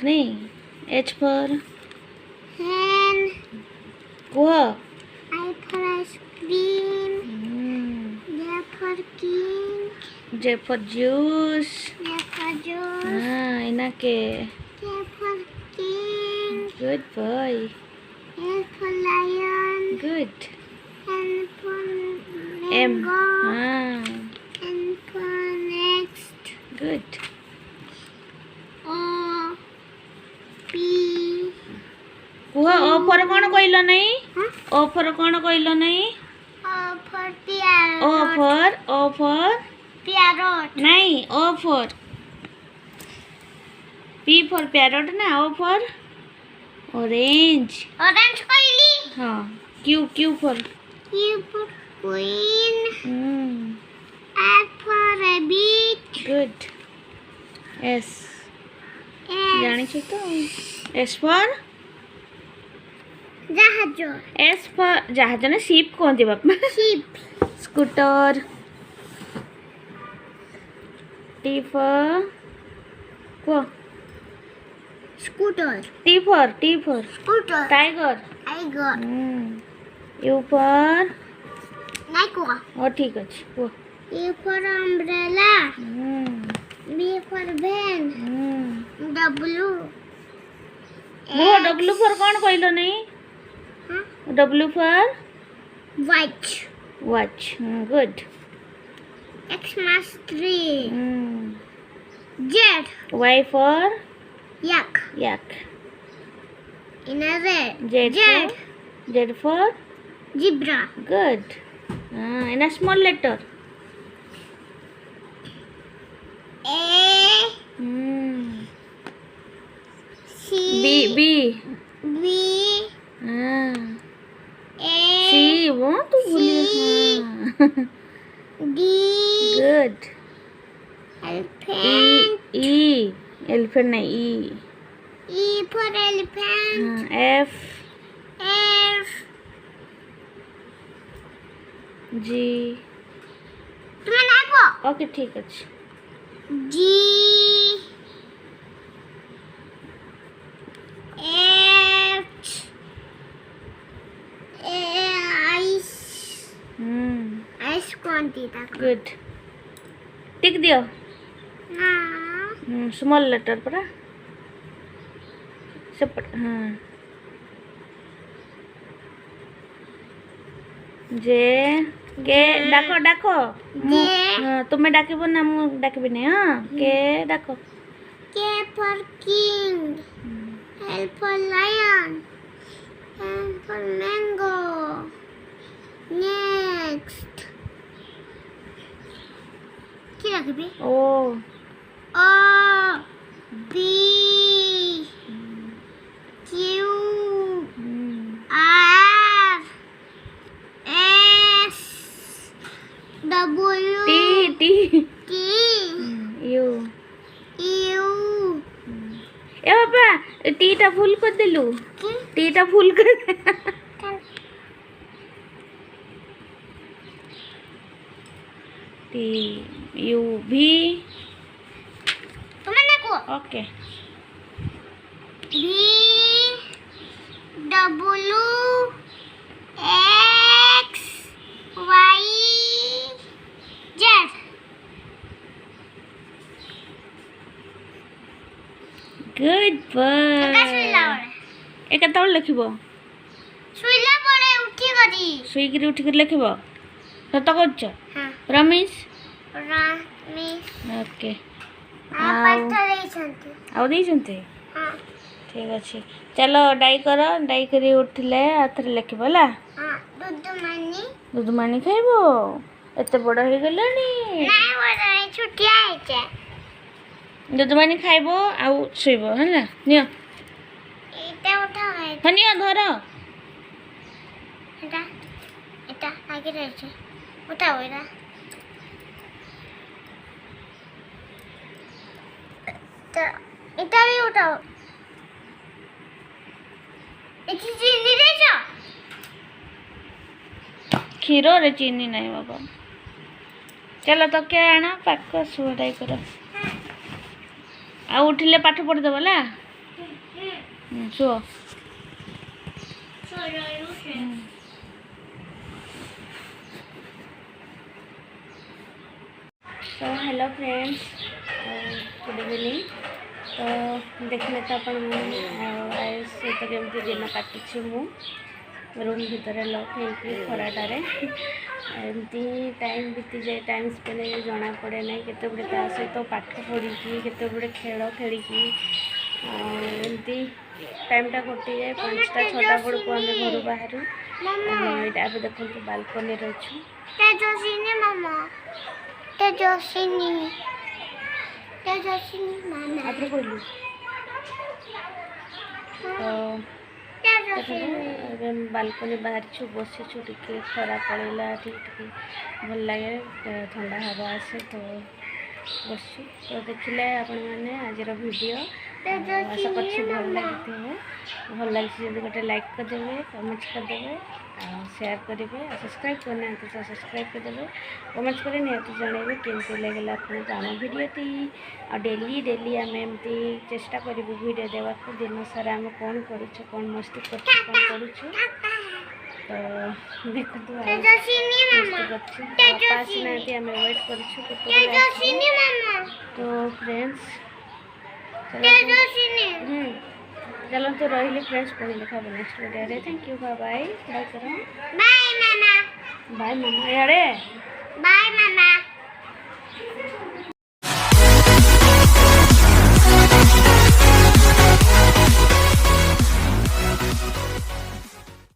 नहीं H for hen. Kuh I for ice cream. J for king. J for juice J for juice. हाँ इना के K for king. good boy L for lion. good N for M mango. हाँ N for next. good O P. Kuh O for कौन कहलो नहीं Huh? O for कौन कहलो नहीं O for parrot. O for Parrot. नहीं O for P for parrot ना O for orange Orange कोयली. हाँ Q for Q for queen. hmm. F for rabbit. good S S. जानी छो तो S for जहाज. S for जहाज ना sheep कहते बापा Sheep. scooter T for को Scooter. T for Scooter. tiger Tiger. U for Naiko. ओ ठीक ଅଛି କୁହ U for umbrella. B for van. W. वो W for कौन कहलो नहीं Huh? W for Watch. watch good Xmas tree. Z. Y for Yak. yak In a red. Z for Zebra. good in a small letter A. C. B B. A. C वो तो भूली D. good Elephant. E elephant नहीं E for elephant. F F. G तुम्हें नाको. Okay ठीक ଅଛି G. H. Ice. Ice quantity. good टिक दियो हाँ. Small letter परा सेपट हाँ जे के डाको डाको हाँ तुम्हें डाकिबो ना मु डाकिबि नहीं हाँ के डाको K for king. L for lion. M for mango. Next. কি রাখবি? ओ O B Q R S W T T T you U A Baba T टा फुल कर देलु टी टा फुल कर टी यू भी तुम्हें ना को okay B W X Y Z good boy ଶୋଇଲା ବେଳେ ए केतବେଳେ लिखिबो ଶୋଇଲା ପରେ ଉଠି ଗଲି ଶୋଇକିରି ଉଠିକିରି ଲେଖିବ ସତ କହୁଛ ହଁ ପ୍ରମିସ୍ ରାମି ଓକେ ପାଠ ଦେଇଛନ୍ତି ଆଉ ଦେଇଛନ୍ତି ହଁ ଠିକ୍ ଅଛି ଚାଲ ଡାଇ କର ଡାଇ କରି ଉଠିଲେ ଆଉ ଥରେ ଲେଖିବ ହେଲା ହଁ ଦୁଦୁମାନି ଦୁଧମାଣି ଖାଇବ ଏତେ ବଡ଼ ହେଇଗଲାଣି ନାଇଁ ବଡ଼ ଛୁଟିଆ ହେଇଛେ ଦୁଧମାଣି ଖାଇବ ଆଉ ଶୋଇବ ହେଲା ନିଅ ଏଇଟା ଉଠା ହଁ ନିଅ ଧର এটা এটা আগে রয়েছে উঠাও এটা এটা भी উঠাও এটি চিনি দিয়েছ କ୍ଷୀରରେ ଚିନି ନାହିଁ ବାବା ଚାଲ ତକିଆ ଆଣ ପାକ ଶୁଆଟାଇ କର ଆଉ ଉଠିଲେ ପାଠ ପଢ଼ିଦେବ ହେଲା ଶୁଅ। तो हेलो फ्रेंड्स, गुड इवनिंग। तो देखिले तो अपन आयुष सहित केमती दिन काटुची मु रूम भितर लक होगी खराटारे एमती टाइम बीती जाए, टाइम स्पेंड जना पड़े ना केते गुड़े ता सहित पाठ पढ़ी केते गुड़े खेल खेली एमती टाइमटा कटि जाए। 5टा 6टा बेलू आम घर बाहर यहाँ देखो बालकनी अच्छू आपरे कहलु तो बालकनी बाहर छु बसीचु टिके खरा पड़ेला टिके भल लगे ठंडा हवा आसे तो बसु। तो देखिले आपण मैंने आज वीडियो आशा करछि भल लगी जब गोटे लाइक करदेवे, कमेंट करदेवे, शेयर करेंगे, सब्सक्राइब करना तो सब्सक्राइब करदेवे, कमेंट कर निहत जनइबे केमती लगे आपको आम भिडटी। आ डेली डेली आम एमती चेष्टा करूँ भिडियो देवाक दिन सारा आम कौन करूँ कौन मस्ती कर करूँ। तो देखो पास ना आम वेट कर। तो फ्रेंड्स चलो तो रही फ्रेंड्स पुणी देखा next video. Thank you, bye bye. Bye करो, बाय मामा, बाय मामा, यारे बाय मामा।